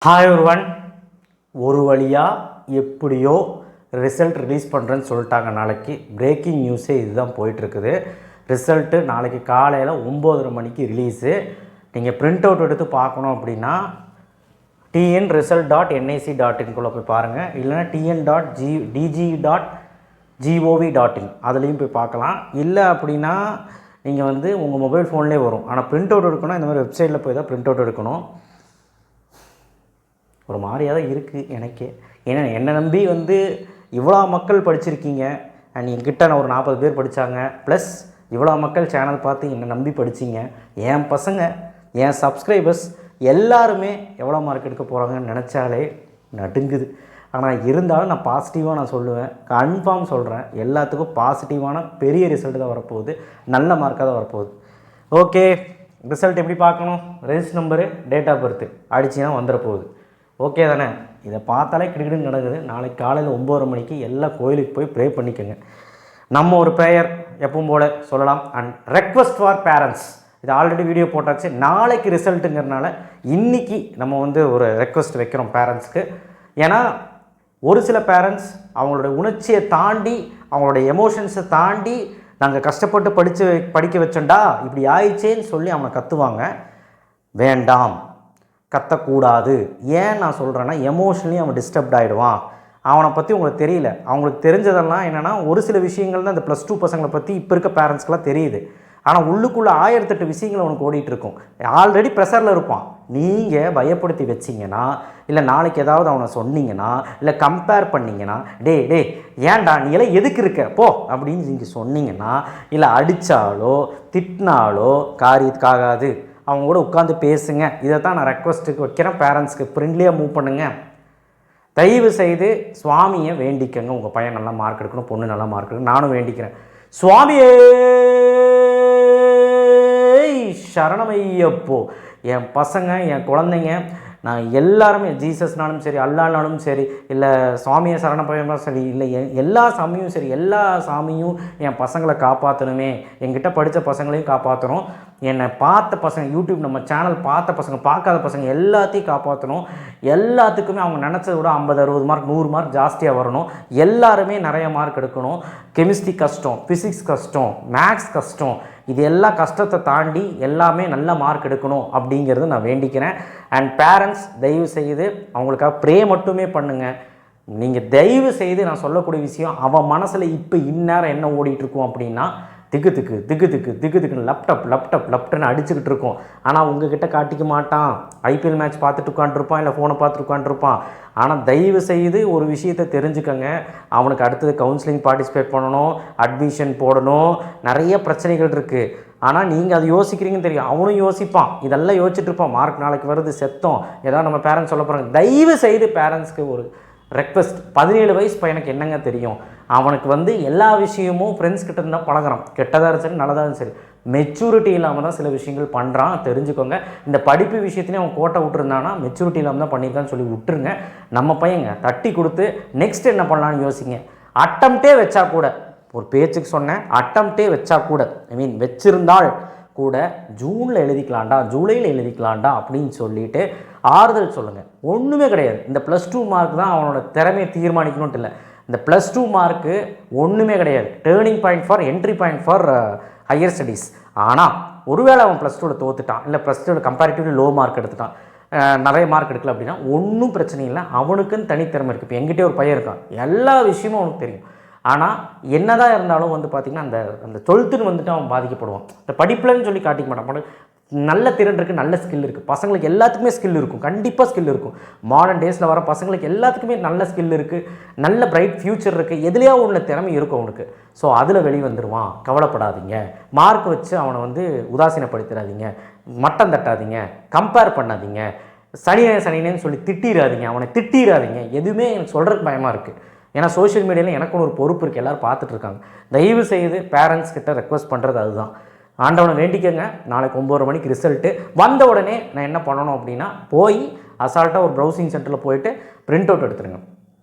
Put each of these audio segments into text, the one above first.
Hi ஒருவன் ஒரு வழியாக எப்படியோ ரிசல்ட் ரிலீஸ் பண்ணுறேன்னு சொல்லிட்டாங்க. நாளைக்கு பிரேக்கிங் நியூஸே இதுதான் போயிட்டுருக்குது. ரிசல்ட்டு நாளைக்கு காலையில் 9:30 மணிக்கு ரிலீஸு. நீங்கள் பிரிண்ட் அவுட் எடுத்து பார்க்கணும் அப்படின்னா tnresult.nic.in போய் பாருங்கள், இல்லைனா tn.dg.gov.in அதுலேயும் போய் பார்க்கலாம். இல்லை அப்படின்னா நீங்கள் உங்கள் மொபைல் ஃபோன்லேயே வரும். ஆனால் பிரிண்ட் அவுட் எடுக்கணும், இந்த மாதிரி வெப்சைட்டில் போய் தான் பிரிண்ட் அவுட் எடுக்கணும். ஒரு மாதிரியாக தான் இருக்குது எனக்கே. ஏன்னா என்னை நம்பி இவ்வளோ மக்கள் படிச்சிருக்கீங்க, அண்ட் என்கிட்ட நான் ஒரு 40 பேர் படித்தாங்க, ப்ளஸ் இவ்வளோ மக்கள் சேனல் பார்த்து என்னை நம்பி படிச்சிங்க. என் பசங்க, என் சப்ஸ்கிரைபர்ஸ் எல்லாருமே எவ்வளோ மார்க் எடுக்க போகிறாங்கன்னு நினச்சாலே நடுங்குது. ஆனால் இருந்தாலும் நான் பாசிட்டிவாக நான் சொல்லுவேன், கன்ஃபார்ம் சொல்கிறேன், எல்லாத்துக்கும் பாசிட்டிவான பெரிய ரிசல்ட் தான் வரப்போகுது, நல்ல மார்க்காக தான் வரப்போகுது. ஓகே, ரிசல்ட் எப்படி பார்க்கணும்? Register number, date of birth அடிச்சுன்னா வந்துட போகுது. ஓகே தானே? இதை பார்த்தாலே கிடுக்கிடுன்னு நடக்குது. நாளைக்கு காலையில் 9:30 மணிக்கு எல்லா கோயிலுக்கு போய் ப்ரே பண்ணிக்கோங்க. நம்ம ஒரு ப்ரேயர் எப்பவும் போல் சொல்லலாம். அண்ட் ரெக்வஸ்ட் ஃபார் பேரண்ட்ஸ், இது ஆல்ரெடி வீடியோ போட்டாச்சு. நாளைக்கு ரிசல்ட்டுங்கிறனால இன்றைக்கி நம்ம ஒரு ரெக்வஸ்ட் வைக்கிறோம் பேரண்ட்ஸ்க்கு. ஏன்னா ஒரு சில பேரண்ட்ஸ் அவங்களோட உணர்ச்சியை தாண்டி, அவங்களோட எமோஷன்ஸை தாண்டி, நாங்கள் கஷ்டப்பட்டு படிக்க வச்சோண்டா இப்படி ஆயிடுச்சேன்னு சொல்லி அவனை கத்துவாங்க. வேண்டாம், கத்தக்கூடாது. ஏன் நான் சொல்கிறேன்னா, எமோஷனலி அவன் டிஸ்டர்ப்ட் ஆகிடுவான். அவனை பற்றி உங்களுக்கு தெரியல. அவங்களுக்கு தெரிஞ்சதெல்லாம் என்னென்னா, ஒரு சில விஷயங்கள் தான் இந்த +2 பசங்களை பற்றி இப்போ இருக்க பேரண்ட்ஸ்க்கெலாம் தெரியுது. ஆனால் உள்ளுக்குள்ளே 1008 விஷயங்கள் அவனுக்கு ஓடிட்டுருக்கும். ஆல்ரெடி ப்ரெஷரில் இருப்பான். நீங்கள் பயப்படுத்தி வச்சிங்கன்னா, இல்லை நாளைக்கு ஏதாவது அவனை சொன்னீங்கன்னா, இல்லை கம்பேர் பண்ணிங்கன்னா, டே ஏன்டா நீ எல்லாம் எதுக்கு இருக்க போ அப்படின்னு நீங்கள் சொன்னீங்கன்னா, இல்லை அடித்தாலோ திட்டினாலோ காரியத்துக்காகாது. அவங்க கூட உட்காந்து பேசுங்க. இதை தான் நான் ரெக்வஸ்ட்டுக்கு வைக்கிறேன் பேரண்ட்ஸ்க்கு. ஃப்ரெண்ட்லியாக மூவ் பண்ணுங்கள். தயவு செய்து சுவாமியை வேண்டிக்கங்க. உங்கள் பையன் நல்லா மார்க் எடுக்கணும், பொண்ணு நல்லா மார்க் எடுக்கணும். நானும் வேண்டிக்கிறேன். சுவாமியே சரணமையப்போ, என் பசங்க, என் குழந்தைங்க, நான் எல்லாருமே, ஜீசஸ்னாலும் சரி, அல்லானாலும் சரி, இல்லை சுவாமியை சரணப்பையமாக சரி, இல்லை எல்லா சாமியும் சரி, எல்லா சாமியும் என் பசங்களை காப்பாற்றணுமே. என்கிட்ட படித்த பசங்களையும் காப்பாற்றணும். என்னை பார்த்த பசங்க, யூடியூப் நம்ம சேனல் பார்த்த பசங்க, பார்க்காத பசங்க எல்லாத்தையும் காப்பாற்றணும். எல்லாத்துக்குமே அவங்க நினச்சதை விட 50, 60 மார்க், 100 மார்க் ஜாஸ்தியாக வரணும். எல்லாருமே நிறைய மார்க் எடுக்கணும். கெமிஸ்ட்ரி கஷ்டம், ஃபிசிக்ஸ் கஷ்டம், மேக்ஸ் கஷ்டம், இது எல்லா கஷ்டத்தை தாண்டி எல்லாமே நல்ல மார்க் எடுக்கணும் அப்படிங்கிறது நான் வேண்டிக்கிறேன். அண்ட் பேரண்ட்ஸ், தயவு செய்து அவங்களுக்காக ப்ரே மட்டுமே பண்ணுங்கள். நீங்கள் தயவு செய்து, நான் சொல்லக்கூடிய விஷயம், அவன் மனசில் இப்போ இந்நேரம் என்ன ஓடிட்டுருக்கும் அப்படின்னா, திக்கு லப்டப்னு அடிச்சுக்கிட்டு இருக்கும். ஆனால் உங்ககிட்ட காட்டிக்க மாட்டான். ஐபிஎல் மேட்ச் பார்த்துட்டு உட்காந்துருப்பான், இல்லை ஃபோனை பார்த்துட்டு உட்காந்துருப்பான். ஆனால் தயவு செய்து ஒரு விஷயத்தை தெரிஞ்சுக்கங்க, அவனுக்கு அடுத்தது கவுன்சிலிங் பார்ட்டிசிபேட் பண்ணணும், அட்மிஷன் போடணும், நிறைய பிரச்சனைகள் இருக்குது. ஆனால் நீங்கள் அது யோசிக்கிறீங்கன்னு தெரியும், அவனும் யோசிப்பான். இதெல்லாம் யோசிச்சுட்டு இருப்பான். மார்க் நாளைக்கு வருது, செத்தோம், ஏதாவது நம்ம பேரண்ட்ஸ் சொல்ல போகிறாங்க. தயவு செய்து பேரண்ட்ஸ்க்கு ஒரு ரெக்வஸ்ட், 17 வயசு பையனுக்கு என்னங்க தெரியும்? அவனுக்கு எல்லா விஷயமும் ஃப்ரெண்ட்ஸ் கிட்ட இருந்தால் பழகிறான். கெட்டதாக இருந்தாலும் சரி, நல்லதாக இருந்தாலும் சரி. மெச்சூரிட்டி இல்லாமல் தான் சில விஷயங்கள் பண்ணுறான், தெரிஞ்சுக்கோங்க. இந்த படிப்பு விஷயத்துலேயும் அவன் கோட்டை விட்டுருந்தானா மெச்சூரிட்டி இல்லாமல் தான் பண்ணியிருக்கான்னு சொல்லி விட்டுருங்க. நம்ம பையங்க தட்டி கொடுத்து நெக்ஸ்ட் என்ன பண்ணலான்னு யோசிங்க. அட்டம்ப்டே வச்சா கூட, ஒரு பேச்சுக்கு சொன்னேன், அட்டம்ப்டே வச்சா கூட, வச்சிருந்தால் கூட ஜூனில் எழுதிக்கலாம்டா, ஜூலையில் எழுதிக்கலாம்டா அப்படின்னு சொல்லிட்டு ஆறுதல் சொல்லுங்கள். ஒன்றுமே கிடையாது. இந்த +2 மார்க் தான் அவனோட திறமையை தீர்மானிக்கணும்ட்டு இல்லை. இந்த +2 மார்க்கு ஒன்றுமே கிடையாது. Turning point for, entry point for higher studies. ஆனால் ஒருவேளை அவன் +2வில் தோத்துட்டான், இல்லை +2வில் கம்பேரிட்டிவ்லி லோ மார்க் எடுத்துட்டான், நிறைய மார்க் எடுக்கல அப்படின்னா ஒன்றும் பிரச்சனை இல்லை. அவனுக்குன்னு தனித்திறமை இருக்குது. இப்போ எங்கிட்டே ஒரு பையன் இருக்கான், எல்லா விஷயமும் அவனுக்கு தெரியும். ஆனால் என்னதான் இருந்தாலும் பார்த்திங்கன்னா அந்த 12ன்னு அவன் பாதிக்கப்படுவான். இந்த படிப்புலன்னு சொல்லி காட்டிக்க மாட்டான். நல்ல திறன் இருக்குது, நல்ல ஸ்கில் இருக்குது. பசங்களுக்கு எல்லாத்துக்குமே ஸ்கில் இருக்கும், கண்டிப்பாக ஸ்கில் இருக்கும். மாடர்ன் டேஸில் வர பசங்களுக்கு எல்லாத்துக்குமே நல்ல ஸ்கில் இருக்குது, நல்ல பிரைட் ஃப்யூச்சர் இருக்குது. எதுலையோ ஒன்று திறமை இருக்கும் அவனுக்கு. ஸோ அதில் வெளிவந்துடுவான். கவலைப்படாதீங்க. மார்க் வச்சு அவனை உதாசீனப்படுத்திடாதீங்க, மட்டம் தட்டாதீங்க, கம்பேர் பண்ணாதீங்க, சனினேன்னு சொல்லி திட்டிடாதீங்க, அவனை திட்டிடாதீங்க. எதுவுமே எனக்கு சொல்கிறதுக்கு பயமாக இருக்குது. ஏன்னா சோஷியல் மீடியாவில் எனக்கும் ஒரு பொறுப்பு இருக்குது, எல்லோரும் பார்த்துட்ருக்காங்க. தயவு செய்து பேரண்ட்ஸ் கிட்ட ரெக்வஸ்ட் பண்ணுறது அதுதான். ஆண்டவனை வேண்டிக்கங்க. நாளைக்கு 9:30 மணிக்கு ரிசல்ட்டு வந்த உடனே நான் என்ன பண்ணணும் அப்படின்னா, போய் அசால்ட்டாக ஒரு ப்ரௌசிங் சென்டரில் போயிட்டு பிரிண்ட் அவுட் எடுத்துருங்க.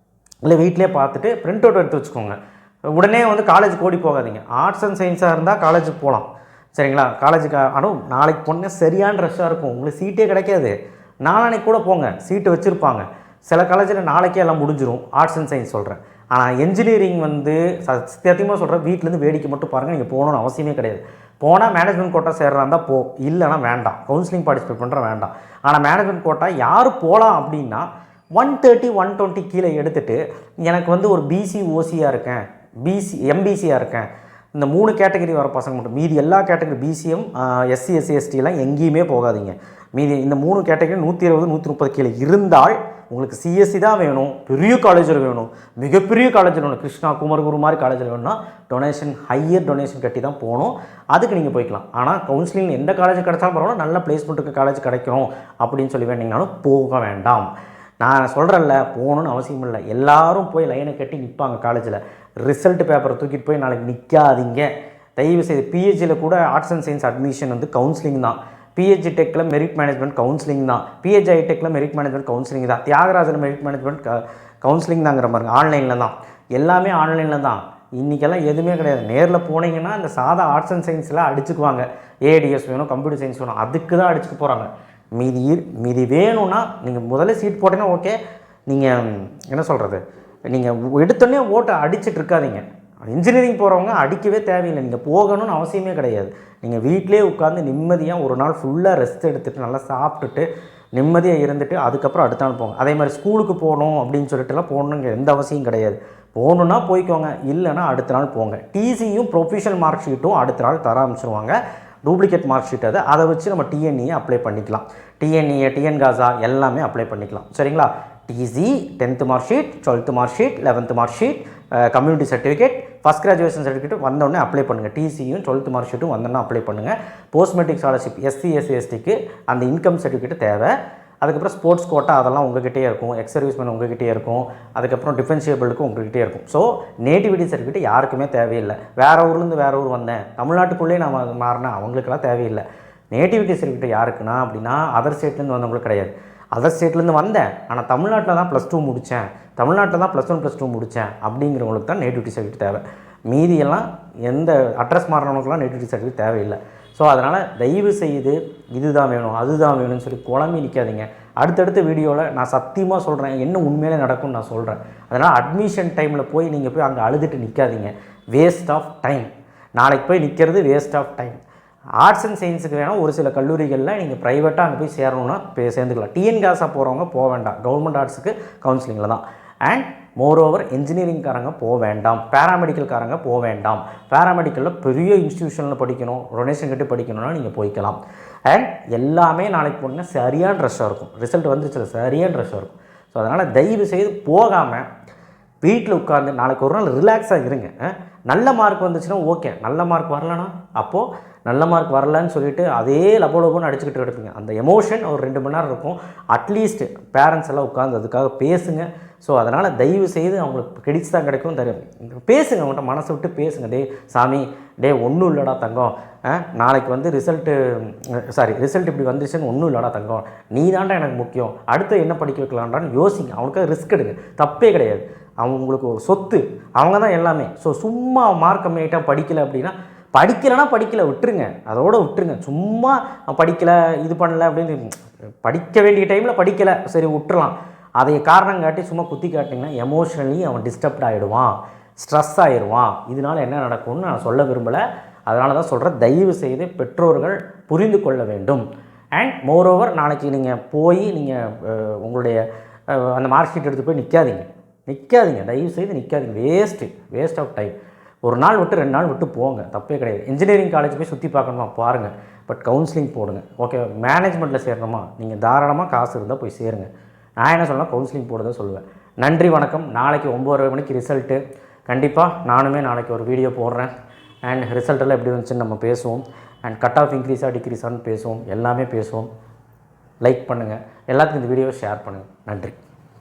இல்லை வீட்டிலே பார்த்துட்டு பிரிண்ட் அவுட் எடுத்து வச்சுக்கோங்க. உடனே காலேஜுக்கு ஓடி போகாதீங்க. ஆர்ட்ஸ் அண்ட் சயின்ஸாக இருந்தால் காலேஜுக்கு போகலாம், சரிங்களா? காலேஜுக்கு ஆனால் நாளைக்கு போனால் சரியான ரஷ்ஷாக இருக்கும், உங்களுக்கு சீட்டே கிடைக்காது. நாளானைக்கு கூட போங்க, சீட்டு வச்சுருப்பாங்க. சில காலேஜில் நாளைக்கே எல்லாம் முடிஞ்சிடும், ஆர்ட்ஸ் அண்ட் சயின்ஸ் சொல்கிறேன். ஆனால் என்ஜினியரிங் வந்து சத்தியமாக சொல்கிறேன், வீட்டிலேருந்து வேடிக்கை மட்டும் பாருங்கள், நீங்கள் போகணுன்னு அவசியமே கிடையாது. போனால் மேனேஜ்மெண்ட் கோட்டா சேர்றா இருந்தால் போ, இல்லைனா வேண்டாம். கவுன்சிலிங் பார்ட்டிசிபேட் பண்ணுற வேண்டாம். ஆனால் மேனேஜ்மெண்ட் கோட்டா யார் போகலாம் அப்படின்னா 130 120 கீழே எடுத்துகிட்டு எனக்கு வந்து ஒரு பிசி ஓசியாக இருக்கேன், எம்பிசியாக இருக்கேன், இந்த 3 கேட்டகரி வர பசங்க மட்டும், மீதி எல்லா கேட்டகரி பிசிஎம் எஸ்சி எஸ்சி எஸ்டிலாம் எங்கேயுமே போகாதீங்க. மீதி இந்த 3 கேட்டகரி 120 130 கீழே இருந்தால் உங்களுக்கு சிஎஸ்சி தான் வேணும், பெரிய காலேஜில் வேணும், மிகப்பெரிய காலேஜில் வேணும், கிருஷ்ணா குமரகுரு மாதிரி காலேஜில் வேணும்னா டொனேஷன், ஹையர் டொனேஷன் கட்டி தான் போகணும். அதுக்கு நீங்கள் போய்க்கலாம். ஆனால் கவுன்சிலிங் எந்த காலேஜ் கிடைச்சாலும் பரவாயில்ல, நல்ல பிளேஸ்மெண்ட்டுக்கு காலேஜ் கிடைக்கும் அப்படின்னு சொல்லி வேண்டிங்கனாலும் போக வேண்டாம். நான் சொல்கிறேன்ல, போகணுன்னு அவசியம் இல்லை. எல்லோரும் போய் லைனை கட்டி நிற்பாங்க காலேஜில். ரிசல்ட் பேப்பரை தூக்கிட்டு போய் நாளைக்கு நிற்காதீங்க தயவு செய்து. பிஹெச்சியில் கூட ஆர்ட்ஸ் அண்ட் சயின்ஸ் அட்மிஷன் வந்து கவுன்சிலிங் தான். பிஹெச்சி டெக்கில் மெரிட் மேனேஜ்மெண்ட் கவுன்சிலிங் தான். பிஹெச்ஐ டெக்கில் மெரிட் மேனேஜ்மெண்ட் கவுன்சிலிங் தான். தியாகராஜன் மெரிட் மேனேஜ்மெண்ட் கவுன்சிலிங் தாங்கிற பாருங்க, ஆன்லைனில் தான். எல்லாமே ஆன்லைனில் தான். இன்றைக்கெல்லாம் எதுவுமே கிடையாது. நேரில் போனீங்கன்னா இந்த சாதா ஆர்ட்ஸ் அண்ட் சயின்ஸில் அடிச்சுக்குவாங்க. ஏடிஎஸ் வேணும், கம்ப்யூட்டர் சயின்ஸ் வேணும், அதுக்கு தான் அடிச்சுக்க போகிறாங்க. மீதி வேணும்னா நீங்கள் முதல்ல சீட் போட்டீங்கன்னா ஓகே. நீங்கள் என்ன சொல்கிறது, நீங்கள் எடுத்தோடனே ஓட்டை அடிச்சுட்டு இருக்காதீங்க. இன்ஜினியரிங் போகிறவங்க அடிக்கவே தேவையில்லை. நீங்கள் போகணும்னு அவசியமே கிடையாது. நீங்கள் வீட்டிலே உட்காந்து நிம்மதியாக ஒரு நாள் ஃபுல்லாக ரெஸ்ட் எடுத்துகிட்டு நல்லா சாப்பிட்டுட்டு நிம்மதியாக இருந்துட்டு அதுக்கப்புறம் அடுத்த நாள் போங்க. அதே மாதிரி ஸ்கூலுக்கு போகணும் அப்படின்னு சொல்லிட்டுலாம் போகணுங்க எந்த அவசியம் கிடையாது. போகணுன்னா போய்க்கோங்க, இல்லைன்னா அடுத்த நாள் போங்க. டிசியும் ப்ரொஃபஷனல் மார்க் ஷீட்டும் அடுத்த நாள் தர ஆரம்பிச்சிருவாங்க. டூப்ளிகேட் மார்க் ஷீட் அதை வச்சு நம்ம டிஎன்இயை அப்ளை பண்ணிக்கலாம். டிஎன்இஏ, டிஎன்காசா எல்லாமே அப்ளை பண்ணிக்கலாம். சரிங்களா? TC 10th mark sheet, 12th mark sheet, 11th mark sheet, community certificate, first graduation certificate வந்தோடனே அப்ளை பண்ணுங்கள். டிசியும் 12th மார்க் ஷீட்டும் வந்தோடனே அப்ளை பண்ணுங்கள். Post matric scholarship SC SC எஸ்டிக்கு அந்த இன்கம் சர்டிஃபிகேட் தேவை. அதுக்கப்புறம் ஸ்போர்ட்ஸ் கோட்டா அதெல்லாம் உங்கள்கிட்டே இருக்கும். எக்ஸ் சர்வீஸ்மேன் உங்கள்கிட்டே இருக்கும். அதுக்கப்புறம் டிஃபென்சியபிளுக்கு உங்கள்கிட்டே இருக்கும். ஸோ நேட்டிவிட்டி சர்டிஃபிகேட் யாருக்குமே தேவையில்லை. வேறு ஊர்லேருந்து வேறு ஊர் வந்தேன், தமிழ்நாட்டுக்குள்ளேயே நான் மாறினேன், அவங்களுக்கெல்லாம் தேவையில்லை. நேட்டிவிட்டி சர்டிஃபிகேட் யாருக்குன்னா அப்படின்னா அதர் ஸ்டேட்லேருந்து வந்தவங்களுக்கு கிடையாது. அதர் ஸ்டேட்லேருந்து வந்தேன், ஆனால் தமிழ்நாட்டில் தான் +2 முடித்தேன், தமிழ்நாட்டில் தான் +1 +2 முடித்தேன் அப்படிங்கிறவங்களுக்கு தான் நேட்டிவிட்டி சர்டிஃபிகேட் தேவை. மீதியெல்லாம் எந்த அட்ரஸ் மாறினவங்களுக்குலாம் நேட்டிவிட்டி சர்டிஃபிகேட் தேவையில்லை. ஸோ அதனால் தயவு செய்து இதுதான் வேணும் அதுதான் வேணும்னு சொல்லி குழம்பி நிற்காதீங்க. அடுத்தடுத்த வீடியோவில் நான் சத்தியமாக சொல்கிறேன், என்ன உண்மையிலே நடக்கும்னு நான் சொல்கிறேன். அதனால் அட்மிஷன் டைமில் போய் நீங்கள் போய் அங்கே அழுதுட்டு நிற்காதீங்க. Waste of time. நாளைக்கு போய் நிற்கிறது waste of time. Arts and சயின்ஸுக்கு வேணால் ஒரு சில கல்லூரிகளில் நீங்கள் ப்ரைவேட்டாக அங்கே போய் சேரணுன்னா சேர்ந்துக்கலாம். டிஎன்காசா போகிறவங்க போக வேண்டாம். கவர்மெண்ட் ஆர்ட்ஸுக்கு கவுன்சிலிங்கில் தான். அண்ட் மோரோவர் என்ஜினியரிங்காரங்க போக வேண்டாம், பேராமெடிக்கல்காரங்க போக வேண்டாம். பேராமெடிக்கலில் பெரிய இன்ஸ்டியூஷனில் படிக்கணும், டொனேஷன் கட்டி படிக்கணும்னா நீங்கள் போய்க்கலாம். அண்ட் எல்லாமே நாளைக்கு போனீங்கன்னா சரியான ரஷ்ஷாக இருக்கும். ரிசல்ட் வந்துச்சு சரியான ரஷ்ஷாக இருக்கும். ஸோ அதனால் தயவு செய்து போகாமல் வீட்டில் உட்காந்து நாளைக்கு ஒரு நாள் ரிலாக்ஸாக இருங்க. நல்ல மார்க் வந்துச்சுன்னா ஓகே, நல்ல மார்க் வரலன்னா அப்போது நல்ல மார்க் வரலன்னு சொல்லிவிட்டு அதே லபோலபோன்னு அடிச்சுக்கிட்டு எடுப்பீங்க. அந்த எமோஷன் ஒரு 2 மணி நேரம் இருக்கும். அட்லீஸ்ட் பேரண்ட்ஸ் எல்லாம் உட்காந்து அதுக்காக பேசுங்க. ஸோ அதனால் தயவு செய்து அவங்களுக்கு கிரெடிட்ஸ் தான் கிடைக்கும், தெரியும். பேசுங்க, அவங்கள்ட்ட மனசை விட்டு பேசுங்க. சாமி ஒன்றும் இல்லைடா தங்கம், நாளைக்கு வந்து ரிசல்ட் இப்படி வந்துச்சுன்னு ஒன்றும் இல்லைடா தங்கம், நீ தாண்டா எனக்கு முக்கியம், அடுத்து என்ன படிக்க வைக்கலான்டான்னு யோசிங்க. அவனுக்காக ரிஸ்க் எடுங்க, தப்பே கிடையாது. அவங்களுக்கு ஒரு சொத்து, அவங்க தான் எல்லாமே. ஸோ சும்மா மார்க் கம்மியாகிட்டா படிக்கலை அப்படின்னா படிக்கலைன்னா படிக்கலை விட்டுருங்க, அதோடு விட்டுருங்க. சும்மா படிக்கலை இது பண்ணலை அப்படின்னு படிக்க வேண்டிய டைமில் படிக்கலை, சரி விட்டுறலாம். அதை காரணம் காட்டி சும்மா குத்தி காட்டிங்கன்னா எமோஷ்னலி அவன் டிஸ்டர்ப்ட் ஆகிடுவான், ஸ்ட்ரெஸ் ஆகிடுவான். இதனால் என்ன நடக்கும்னு நான் சொல்ல விரும்பலை. அதனால தான் சொல்கிறேன், தயவு செய்து பெற்றோர்கள் புரிந்து கொள்ள வேண்டும். அண்ட் மோரோவர் நாளைக்கு நீங்கள் போய் நீங்கள் உங்களுடைய அந்த மார்க் ஷீட் எடுத்து போய் நிற்காதீங்க, தயவு செய்து நிற்காதீங்க. Waste of time. ஒரு நாள் விட்டு 2 நாள் விட்டு போங்க, தப்பே கிடையாது. இன்ஜினியரிங் காலேஜ் போய் சுற்றி பார்க்கணுமா பாருங்கள், பட் கவுன்சிலிங் போடுங்க. ஓகே, மேனேஜ்மெண்ட்டில் சேரணுமா, நீங்கள் தாராளமாக காசு இருந்தால் போய் சேருங்க. நான் என்ன சொல்லலாம், கவுன்சிலிங் போடுறத சொல்லுவேன். நன்றி, வணக்கம். நாளைக்கு 9:30 மணிக்கு ரிசல்ட்டு. கண்டிப்பாக நானுமே நாளைக்கு ஒரு வீடியோ போடுறேன். அண்ட் ரிசல்ட்டெல்லாம் எப்படி வந்துச்சுன்னு நம்ம பேசுவோம். அண்ட் கட் ஆஃப் இன்க்ரீஸாக டிக்ரீஸான்னு பேசுவோம், எல்லாமே பேசுவோம். லைக் பண்ணுங்கள், எல்லாத்துக்கும் இந்த வீடியோவை ஷேர் பண்ணுங்கள். நன்றி.